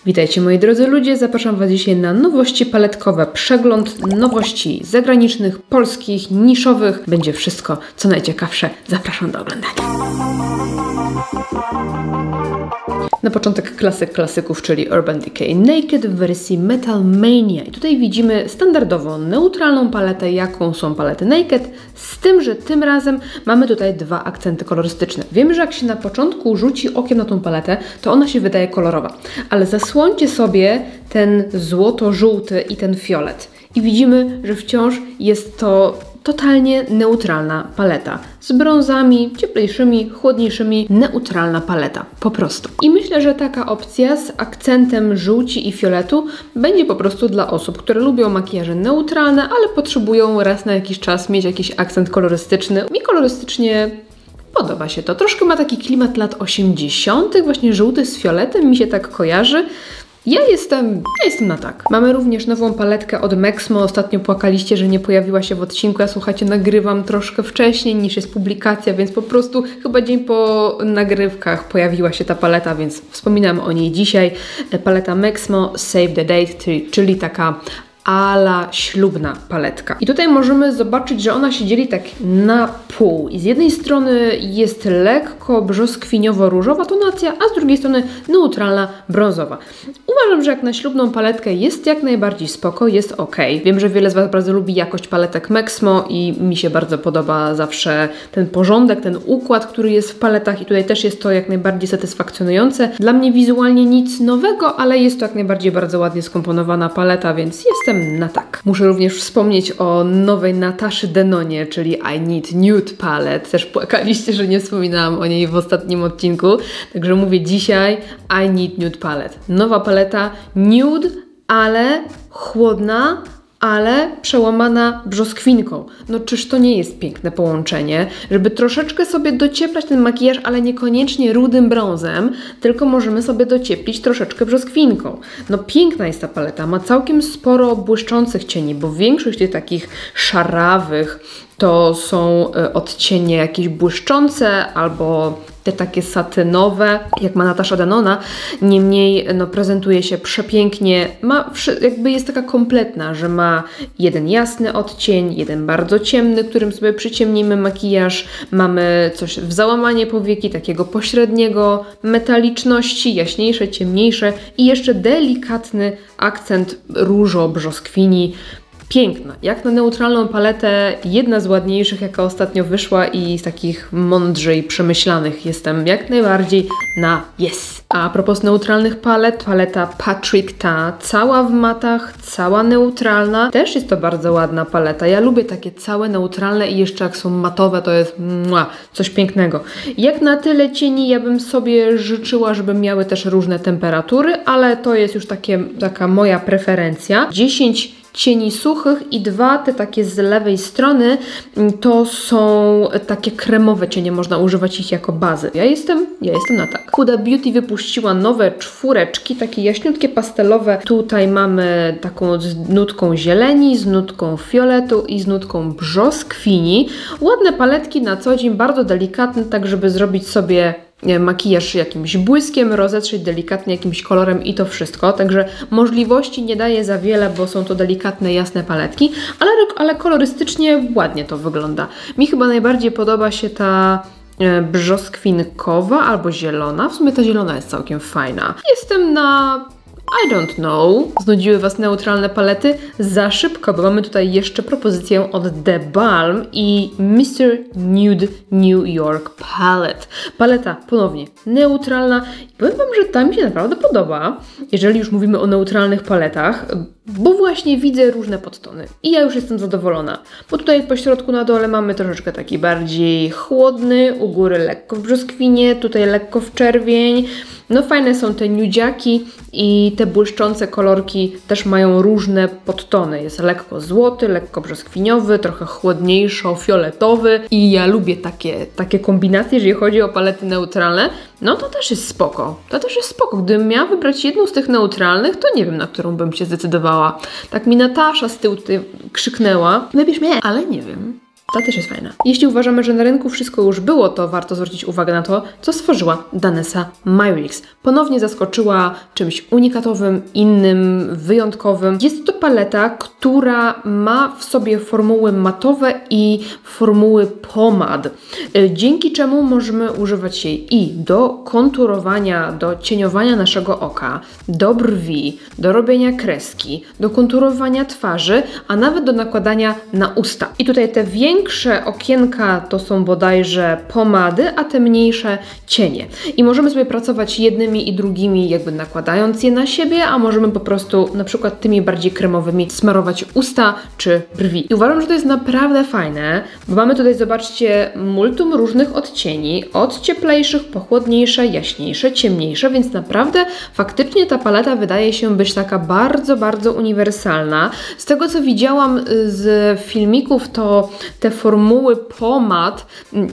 Witajcie moi drodzy ludzie, zapraszam Was dzisiaj na nowości paletkowe, przegląd nowości zagranicznych, polskich, niszowych. Będzie wszystko, co najciekawsze. Zapraszam do oglądania. Na początek klasyk klasyków, czyli Urban Decay Naked w wersji Metal Mania. I tutaj widzimy standardowo neutralną paletę, jaką są palety Naked, z tym, że tym razem mamy tutaj dwa akcenty kolorystyczne. Wiemy, że jak się na początku rzuci okiem na tą paletę, to ona się wydaje kolorowa, ale zasłońcie sobie ten złoto-żółty i ten fiolet. I widzimy, że wciąż jest to totalnie neutralna paleta. Z brązami, cieplejszymi, chłodniejszymi, neutralna paleta. Po prostu. I myślę, że taka opcja z akcentem żółci i fioletu będzie po prostu dla osób, które lubią makijaże neutralne, ale potrzebują raz na jakiś czas mieć jakiś akcent kolorystyczny. Mi kolorystycznie podoba się to. Troszkę ma taki klimat lat 80., właśnie żółty z fioletem, mi się tak kojarzy. Ja jestem na tak. Mamy również nową paletkę od Mexmo. Ostatnio płakaliście, że nie pojawiła się w odcinku. Ja słuchajcie, nagrywam troszkę wcześniej niż jest publikacja, więc po prostu chyba dzień po nagrywkach pojawiła się ta paleta, więc wspominam o niej dzisiaj. Paleta Mexmo Save the Date, czyli taka ala ślubna paletka. I tutaj możemy zobaczyć, że ona się dzieli tak na pół. I z jednej strony jest lekko brzoskwiniowo-różowa tonacja, a z drugiej strony neutralna brązowa. Uważam, że jak na ślubną paletkę jest jak najbardziej spoko, jest ok. Wiem, że wiele z Was bardzo lubi jakość paletek Mexmo i mi się bardzo podoba zawsze ten porządek, ten układ, który jest w paletach i tutaj też jest to jak najbardziej satysfakcjonujące. Dla mnie wizualnie nic nowego, ale jest to jak najbardziej bardzo ładnie skomponowana paleta, więc jestem na tak. Muszę również wspomnieć o nowej Nataszy Denonie, czyli I Need Nude Palette. Też płakaliście, że nie wspominałam o niej w ostatnim odcinku. Także mówię dzisiaj I Need Nude Palette. Nowa paleta nude, ale chłodna, ale przełamana brzoskwinką. No czyż to nie jest piękne połączenie? Żeby troszeczkę sobie docieplać ten makijaż, ale niekoniecznie rudym brązem, tylko możemy sobie docieplić troszeczkę brzoskwinką. No piękna jest ta paleta, ma całkiem sporo błyszczących cieni, bo większość tych takich szarawych to są odcienie jakieś błyszczące albo te takie satynowe, jak ma Natasza Denona. Niemniej no, prezentuje się przepięknie, jakby jest taka kompletna, że ma jeden jasny odcień, jeden bardzo ciemny, którym sobie przyciemnimy makijaż. Mamy coś w załamanie powieki, takiego pośredniego, metaliczności, jaśniejsze, ciemniejsze i jeszcze delikatny akcent różo-brzoskwini. Piękna. Jak na neutralną paletę, jedna z ładniejszych, jaka ostatnio wyszła i z takich mądrzej przemyślanych. Jestem jak najbardziej na yes. A propos neutralnych palet, paleta Patrick Ta, cała w matach, cała neutralna. Też jest to bardzo ładna paleta. Ja lubię takie całe neutralne i jeszcze jak są matowe, to jest coś pięknego. Jak na tyle cieni, ja bym sobie życzyła, żeby miały też różne temperatury, ale to jest już taka moja preferencja. 10 cieni suchych i dwa te takie z lewej strony to są takie kremowe cienie, można używać ich jako bazy. Ja jestem na tak. Huda Beauty wypuściła nowe czwóreczki, takie jaśniutkie pastelowe. Tutaj mamy taką z nutką zieleni, z nutką fioletu i z nutką brzoskwini. Ładne paletki na co dzień, bardzo delikatne, tak żeby zrobić sobie makijaż jakimś błyskiem, rozetrzeć delikatnie jakimś kolorem i to wszystko. Także możliwości nie daje za wiele, bo są to delikatne, jasne paletki, ale kolorystycznie ładnie to wygląda. Mi chyba najbardziej podoba się ta brzoskwinkowa albo zielona. W sumie ta zielona jest całkiem fajna. Jestem na I don't know. Znudziły Was neutralne palety? Za szybko, bo mamy tutaj jeszcze propozycję od The Balm i Mr. Nude New York Palette. Paleta ponownie neutralna. I powiem Wam, że ta mi się naprawdę podoba, jeżeli już mówimy o neutralnych paletach, bo właśnie widzę różne podtony. I ja już jestem zadowolona. Bo tutaj po środku na dole mamy troszeczkę taki bardziej chłodny, u góry lekko w brzoskwinie, tutaj lekko w czerwień. No fajne są te nudziaki i te błyszczące kolorki też mają różne podtony. Jest lekko złoty, lekko brzoskwiniowy, trochę chłodniejszo-fioletowy i ja lubię takie kombinacje, jeżeli chodzi o palety neutralne. No to też jest spoko. To też jest spoko. Gdybym miała wybrać jedną z tych neutralnych, to nie wiem, na którą bym się zdecydowała. Tak mi Natasza z tyłu tutaj krzyknęła. Wybierz mnie, ale nie wiem. Ta też jest fajna. Jeśli uważamy, że na rynku wszystko już było, to warto zwrócić uwagę na to, co stworzyła Danessa Myricks. Ponownie zaskoczyła czymś unikatowym, innym, wyjątkowym. Jest to paleta, która ma w sobie formuły matowe i formuły pomad, dzięki czemu możemy używać jej i do konturowania, do cieniowania naszego oka, do brwi, do robienia kreski, do konturowania twarzy, a nawet do nakładania na usta. I tutaj te większe okienka to są bodajże pomady, a te mniejsze cienie. I możemy sobie pracować jednymi i drugimi, jakby nakładając je na siebie, a możemy po prostu na przykład tymi bardziej kremowymi smarować usta czy brwi. I uważam, że to jest naprawdę fajne, bo mamy tutaj, zobaczcie, multum różnych odcieni, od cieplejszych po chłodniejsze, jaśniejsze, ciemniejsze, więc naprawdę faktycznie ta paleta wydaje się być taka bardzo, bardzo uniwersalna. Z tego, co widziałam z filmików, to te formuły pomad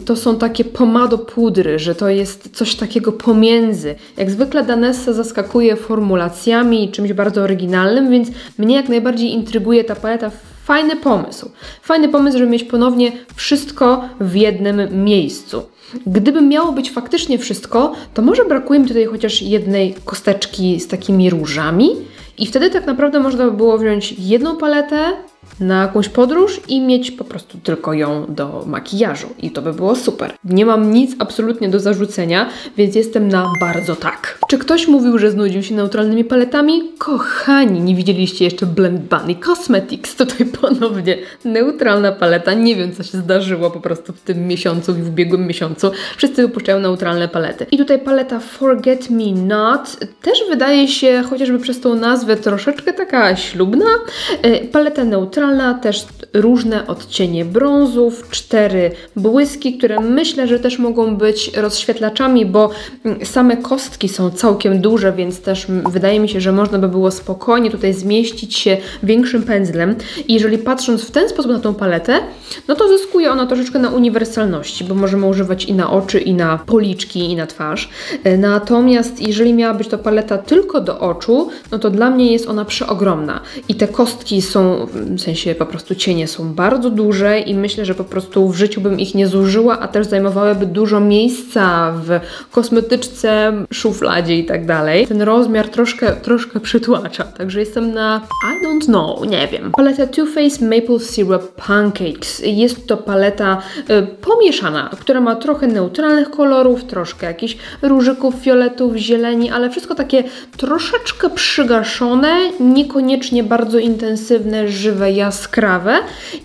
to są takie pomadopudry, że to jest coś takiego pomiędzy. Jak zwykle Danessa zaskakuje formulacjami i czymś bardzo oryginalnym, więc mnie jak najbardziej intryguje ta paleta. Fajny pomysł. Fajny pomysł, żeby mieć ponownie wszystko w jednym miejscu. Gdyby miało być faktycznie wszystko, to może brakuje mi tutaj chociaż jednej kosteczki z takimi różami i wtedy tak naprawdę można by było wziąć jedną paletę na jakąś podróż i mieć po prostu tylko ją do makijażu i to by było super. Nie mam nic absolutnie do zarzucenia, więc jestem na bardzo tak. Czy ktoś mówił, że znudził się neutralnymi paletami? Kochani, nie widzieliście jeszcze Blend Bunny Cosmetics. Tutaj ponownie neutralna paleta. Nie wiem, co się zdarzyło po prostu w tym miesiącu i w ubiegłym miesiącu. Wszyscy wypuszczają neutralne palety. I tutaj paleta Forget Me Not też wydaje się, chociażby przez tą nazwę, troszeczkę taka ślubna. Paleta neutralna, też różne odcienie brązów, 4 błyski, które myślę, że też mogą być rozświetlaczami, bo same kostki są całkiem duże, więc też wydaje mi się, że można by było spokojnie tutaj zmieścić się większym pędzlem. I jeżeli patrząc w ten sposób na tą paletę, no to zyskuje ona troszeczkę na uniwersalności, bo możemy używać i na oczy, i na policzki, i na twarz. Natomiast jeżeli miała być to paleta tylko do oczu, no to dla mnie jest ona przeogromna. I te kostki są, w sensie po prostu cienie są bardzo duże i myślę, że po prostu w życiu bym ich nie zużyła, a też zajmowałyby dużo miejsca w kosmetyczce, szufladzie i tak dalej. Ten rozmiar troszkę przytłacza, także jestem na I don't know, nie wiem. Paleta Too Faced Maple Syrup Pancakes. Jest to paleta pomieszana, która ma trochę neutralnych kolorów, troszkę jakichś różyków, fioletów, zieleni, ale wszystko takie troszeczkę przygaszone, niekoniecznie bardzo intensywne, żywe, jaskrawe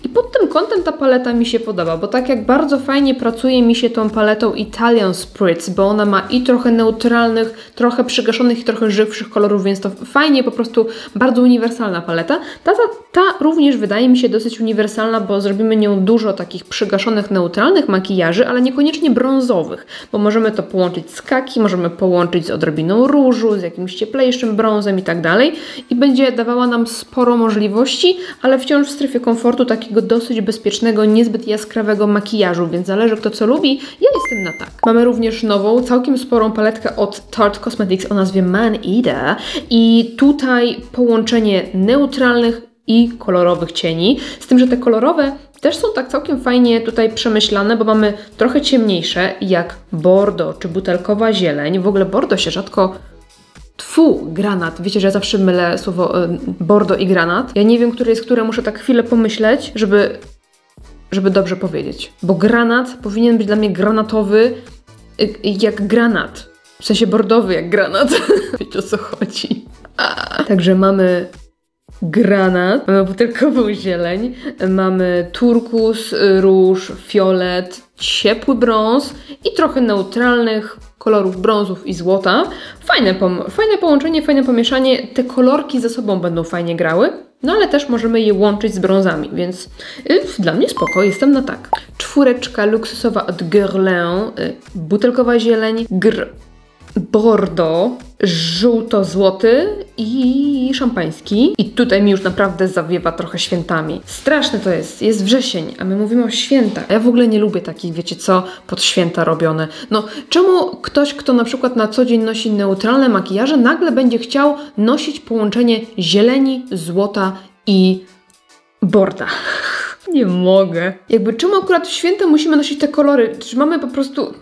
i pod tym kątem ta paleta mi się podoba, bo tak jak bardzo fajnie pracuje mi się tą paletą Italian Spritz, bo ona ma i trochę neutralnych, trochę przygaszonych i trochę żywszych kolorów, więc to fajnie, po prostu bardzo uniwersalna paleta. Ta również wydaje mi się dosyć uniwersalna, bo zrobimy nią dużo takich przygaszonych, neutralnych makijaży, ale niekoniecznie brązowych, bo możemy to połączyć z kaki, możemy połączyć z odrobiną różu, z jakimś cieplejszym brązem i tak dalej i będzie dawała nam sporo możliwości, ale wciąż w strefie komfortu takiego dosyć bezpiecznego, niezbyt jaskrawego makijażu, więc zależy kto co lubi, ja jestem na tak. Mamy również nową, całkiem sporą paletkę od Tarte Cosmetics o nazwie Man Eater i tutaj połączenie neutralnych i kolorowych cieni, z tym, że te kolorowe też są tak całkiem fajnie tutaj przemyślane, bo mamy trochę ciemniejsze jak bordo czy butelkowa zieleń. W ogóle bordo się rzadko... Granat. Wiecie, że ja zawsze mylę słowo bordo i granat. Ja nie wiem, które jest które, muszę tak chwilę pomyśleć, żeby dobrze powiedzieć. Bo granat powinien być dla mnie granatowy jak granat. W sensie bordowy jak granat. Wiecie, o co chodzi. Także mamy granat, mamy butelkową zieleń, mamy turkus, róż, fiolet, ciepły brąz i trochę neutralnych kolorów brązów i złota. Fajne połączenie, fajne pomieszanie. Te kolorki ze sobą będą fajnie grały, no ale też możemy je łączyć z brązami, więc dla mnie spoko, jestem na tak. 4 luksusowa od Guerlain, butelkowa zieleń, bordo, żółto-złoty i szampański. I tutaj mi już naprawdę zawiewa trochę świętami. Straszne to jest wrzesień, a my mówimy o świętach. Ja w ogóle nie lubię takich, wiecie co, pod święta robione. No, czemu ktoś, kto na przykład na co dzień nosi neutralne makijaże, nagle będzie chciał nosić połączenie zieleni, złota i borda? Nie mogę. Jakby czemu akurat w święta musimy nosić te kolory? Czy mamy po prostu...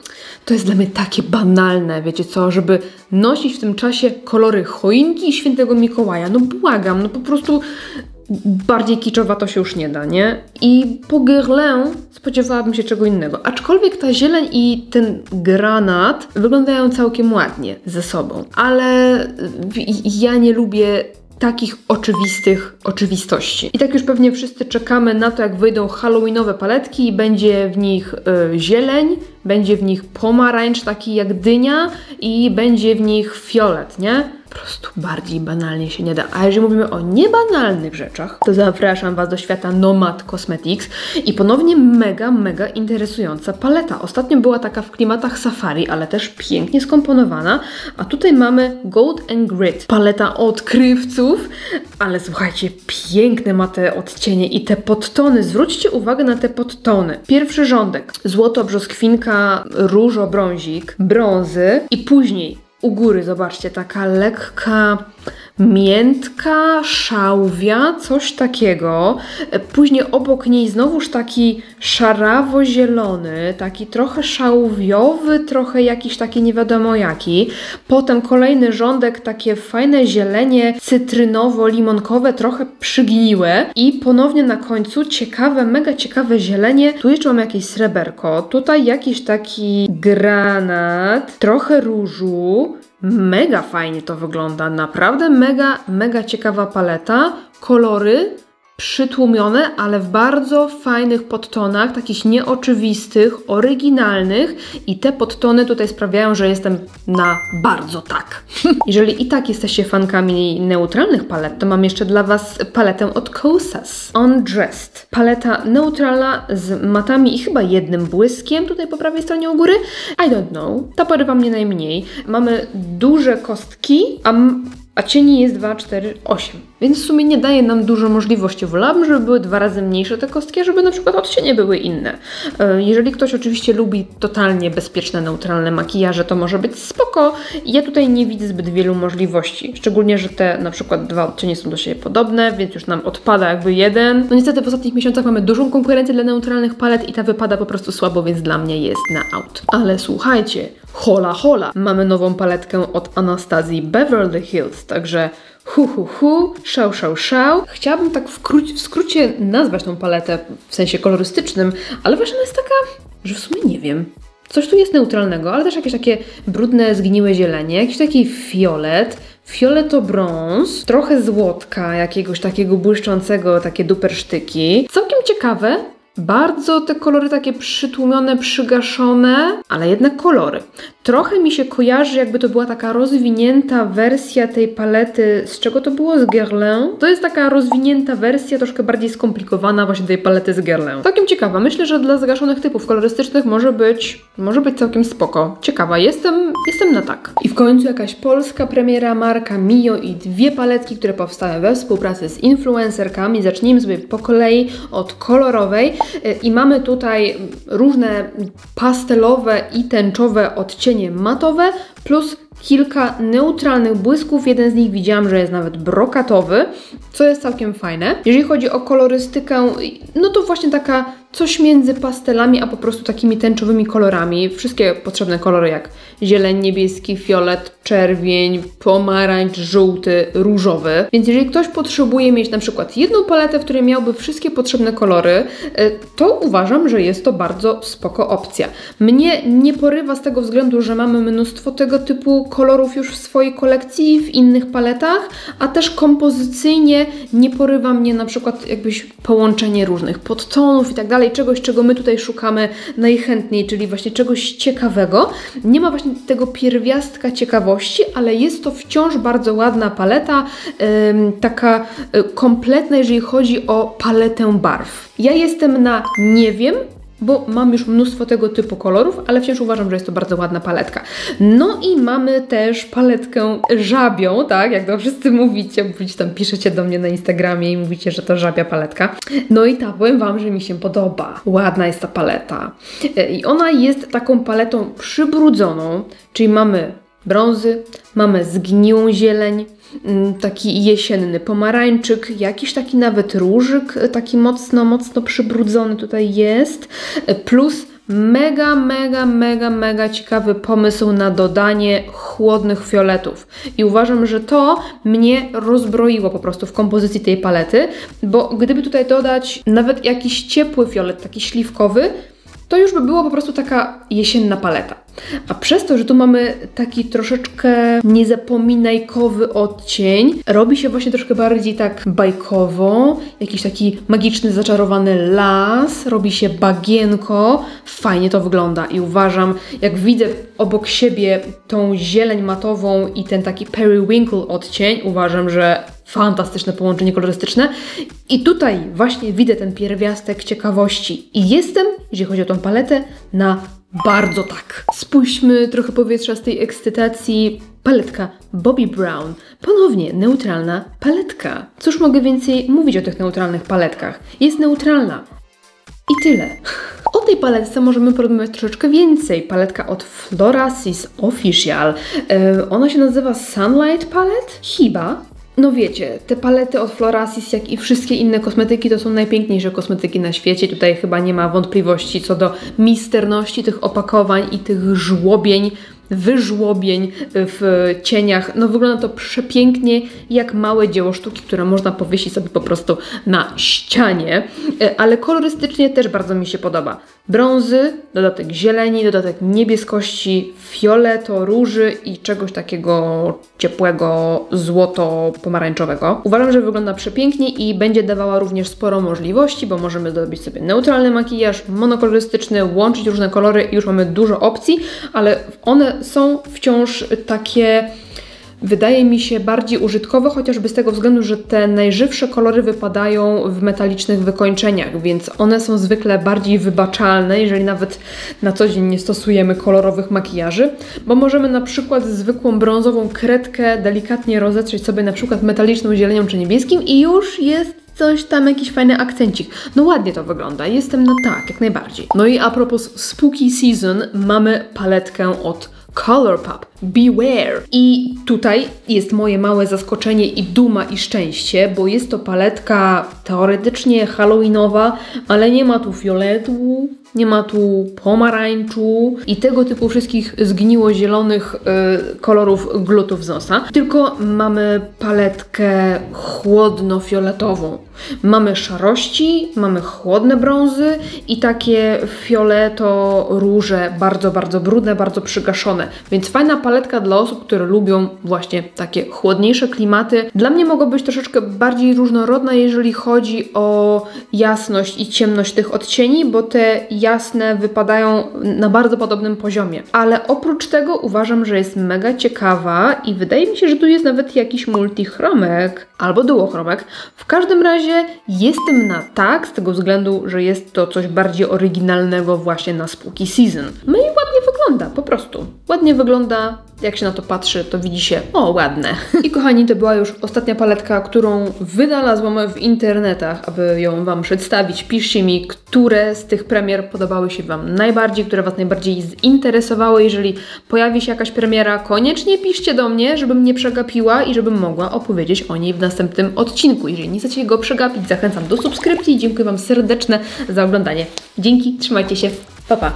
To jest dla mnie takie banalne, wiecie co, żeby nosić w tym czasie kolory choinki i świętego Mikołaja. No błagam, no po prostu bardziej kiczowa to się już nie da, nie? I po Guerlain spodziewałabym się czego innego. Aczkolwiek ta zieleń i ten granat wyglądają całkiem ładnie ze sobą. Ale ja nie lubię takich oczywistych oczywistości. I tak już pewnie wszyscy czekamy na to, jak wyjdą halloweenowe paletki i będzie w nich zieleń, będzie w nich pomarańcz taki jak dynia i będzie w nich fiolet, nie? Po prostu bardziej banalnie się nie da. A jeżeli mówimy o niebanalnych rzeczach, to zapraszam Was do świata Nomad Cosmetics i ponownie mega interesująca paleta. Ostatnio była taka w klimatach safari, ale też pięknie skomponowana, a tutaj mamy Gold and Grit. Paleta odkrywców, ale słuchajcie, piękne ma te odcienie i te podtony. Zwróćcie uwagę na te podtony. Pierwszy rządek, złoto, brzoskwinka, różo, brązik, brązy i później u góry, zobaczcie, taka lekka miętka, szałwia, coś takiego. Później obok niej znowuż taki szarawo-zielony, taki trochę szałwiowy, trochę jakiś taki nie wiadomo jaki. Potem kolejny rządek, takie fajne zielenie cytrynowo-limonkowe, trochę przygniłe. I ponownie na końcu ciekawe, mega ciekawe zielenie. Tu jeszcze mam jakieś sreberko, tutaj jakiś taki granat, trochę różu. Mega fajnie to wygląda, naprawdę mega ciekawa paleta, kolory przytłumione, ale w bardzo fajnych podtonach, takich nieoczywistych, oryginalnych i te podtony tutaj sprawiają, że jestem na bardzo tak. Jeżeli i tak jesteście fankami neutralnych palet, to mam jeszcze dla Was paletę od Kosas. Undressed. Paleta neutralna z matami i chyba jednym błyskiem, tutaj po prawej stronie u góry. I don't know. Ta porywa mnie najmniej. Mamy duże kostki, a cieni jest 2, 4, 8. Więc w sumie nie daje nam dużo możliwości. Wolałabym, żeby były 2 razy mniejsze te kostki, żeby na przykład odcienie były inne. Jeżeli ktoś oczywiście lubi totalnie bezpieczne, neutralne makijaże, to może być spoko. Ja tutaj nie widzę zbyt wielu możliwości. Szczególnie, że te na przykład 2 odcienie są do siebie podobne, więc już nam odpada jakby jeden. No niestety w ostatnich miesiącach mamy dużą konkurencję dla neutralnych palet i ta wypada po prostu słabo, więc dla mnie jest na out. Ale słuchajcie, hola, mamy nową paletkę od Anastazji Beverly Hills, także szał. Chciałabym tak w skrócie nazwać tą paletę w sensie kolorystycznym, ale właśnie ona jest taka, że w sumie nie wiem. Coś tu jest neutralnego, ale też jakieś takie brudne, zgniłe zielenie, jakiś taki fioletobrąz, trochę złotka, jakiegoś takiego błyszczącego, takie dupersztyki. Całkiem ciekawe. Bardzo te kolory takie przytłumione, przygaszone, ale jednak kolory. Trochę mi się kojarzy, jakby to była taka rozwinięta wersja tej palety, z czego to było? Z Guerlain? To jest taka rozwinięta wersja, troszkę bardziej skomplikowana właśnie tej palety z Guerlain. Całkiem ciekawa. Myślę, że dla zagaszonych typów kolorystycznych może być całkiem spoko. Ciekawa. Jestem na tak. I w końcu jakaś polska premiera, marka Mio i 2 paletki, które powstały we współpracy z influencerkami. Zacznijmy sobie po kolei od kolorowej. I mamy tutaj różne pastelowe i tęczowe odcienie matowe plus kilka neutralnych błysków. Jeden z nich widziałam, że jest nawet brokatowy, co jest całkiem fajne. Jeżeli chodzi o kolorystykę, no to właśnie taka coś między pastelami, a po prostu takimi tęczowymi kolorami. Wszystkie potrzebne kolory jak zieleń, niebieski, fiolet, czerwień, pomarańcz, żółty, różowy. Więc jeżeli ktoś potrzebuje mieć na przykład jedną paletę, w której miałby wszystkie potrzebne kolory, to uważam, że jest to bardzo spoko opcja. Mnie nie porywa z tego względu, że mamy mnóstwo tego typu kolorów już w swojej kolekcji, w innych paletach, a też kompozycyjnie nie porywa mnie na przykład jakbyś połączenie różnych podtonów i tak dalej, czegoś, czego my tutaj szukamy najchętniej, czyli właśnie czegoś ciekawego. Nie ma właśnie tego pierwiastka ciekawości, ale jest to wciąż bardzo ładna paleta, taka kompletna, jeżeli chodzi o paletę barw. Ja jestem na nie wiem, bo mam już mnóstwo tego typu kolorów, ale wciąż uważam, że jest to bardzo ładna paletka. No i mamy też paletkę żabią, tak, jak to wszyscy mówicie tam piszecie do mnie na Instagramie i mówicie, że to żabia paletka. No i ta, powiem Wam, że mi się podoba. Ładna jest ta paleta. I ona jest taką paletą przybrudzoną, czyli mamy brązy, mamy zgniłą zieleń, taki jesienny pomarańczyk, jakiś taki nawet różyk, taki mocno przybrudzony tutaj jest, plus mega ciekawy pomysł na dodanie chłodnych fioletów. I uważam, że to mnie rozbroiło po prostu w kompozycji tej palety, bo gdyby tutaj dodać nawet jakiś ciepły fiolet, taki śliwkowy, to już by było po prostu taka jesienna paleta. A przez to, że tu mamy taki troszeczkę niezapominajkowy odcień, robi się właśnie troszkę bardziej tak bajkowo, jakiś taki magiczny, zaczarowany las, robi się bagienko, fajnie to wygląda i uważam, jak widzę obok siebie tą zieleń matową i ten taki periwinkle odcień, uważam, że fantastyczne połączenie kolorystyczne i tutaj właśnie widzę ten pierwiastek ciekawości i jestem, jeżeli chodzi o tą paletę, na bardzo tak. Spuśćmy trochę powietrza z tej ekscytacji. Paletka Bobbi Brown. Ponownie neutralna paletka. Cóż mogę więcej mówić o tych neutralnych paletkach? Jest neutralna. I tyle. O tej paletce możemy porozmawiać troszeczkę więcej. Paletka od Florasis Official. Ona się nazywa Sunlight Palette? Chyba. No wiecie, te palety od Florasis, jak i wszystkie inne kosmetyki, to są najpiękniejsze kosmetyki na świecie. Tutaj chyba nie ma wątpliwości co do misterności tych opakowań i tych żłobień, wyżłobień w cieniach. No wygląda to przepięknie, jak małe dzieło sztuki, które można powiesić sobie po prostu na ścianie. Ale kolorystycznie też bardzo mi się podoba. Brązy, dodatek zieleni, dodatek niebieskości, fioleto, róży i czegoś takiego ciepłego, złoto-pomarańczowego. Uważam, że wygląda przepięknie i będzie dawała również sporo możliwości, bo możemy zrobić sobie neutralny makijaż, monokolorystyczny, łączyć różne kolory i już mamy dużo opcji, ale one są wciąż takie, wydaje mi się, bardziej użytkowe, chociażby z tego względu, że te najżywsze kolory wypadają w metalicznych wykończeniach, więc one są zwykle bardziej wybaczalne, jeżeli nawet na co dzień nie stosujemy kolorowych makijaży, bo możemy na przykład zwykłą brązową kredkę delikatnie rozetrzeć sobie na przykład metaliczną zielenią czy niebieskim i już jest coś tam, jakiś fajny akcencik. No ładnie to wygląda, jestem na tak, jak najbardziej. No i a propos Spooky Season, mamy paletkę od Colourpop Beware. I tutaj jest moje małe zaskoczenie i duma i szczęście, bo jest to paletka teoretycznie halloweenowa, ale nie ma tu fioletu, nie ma tu pomarańczu i tego typu wszystkich zgniło-zielonych kolorów glutów z nosa, tylko mamy paletkę chłodno-fioletową. Mamy szarości, mamy chłodne brązy i takie fioleto, róże bardzo brudne, bardzo przygaszone. Więc fajna paletka dla osób, które lubią właśnie takie chłodniejsze klimaty. Dla mnie mogła być troszeczkę bardziej różnorodna, jeżeli chodzi o jasność i ciemność tych odcieni, bo te jasne wypadają na bardzo podobnym poziomie. Ale oprócz tego uważam, że jest mega ciekawa i wydaje mi się, że tu jest nawet jakiś multichromek albo duochromek. W każdym razie jestem na tak z tego względu, że jest to coś bardziej oryginalnego właśnie na Spooky Season. No i ładnie wygląda, po prostu. Ładnie wygląda, jak się na to patrzy, to widzi się, o ładne. I kochani, to była już ostatnia paletka, którą wynalazłam w internetach, aby ją Wam przedstawić. Piszcie mi, które z tych premier podobały się Wam najbardziej, które Was najbardziej zinteresowały. Jeżeli pojawi się jakaś premiera, koniecznie piszcie do mnie, żebym nie przegapiła i żebym mogła opowiedzieć o niej w następnym odcinku. Jeżeli nie chcecie go przegapić, zachęcam do subskrypcji i dziękuję Wam serdecznie za oglądanie. Dzięki, trzymajcie się, pa pa!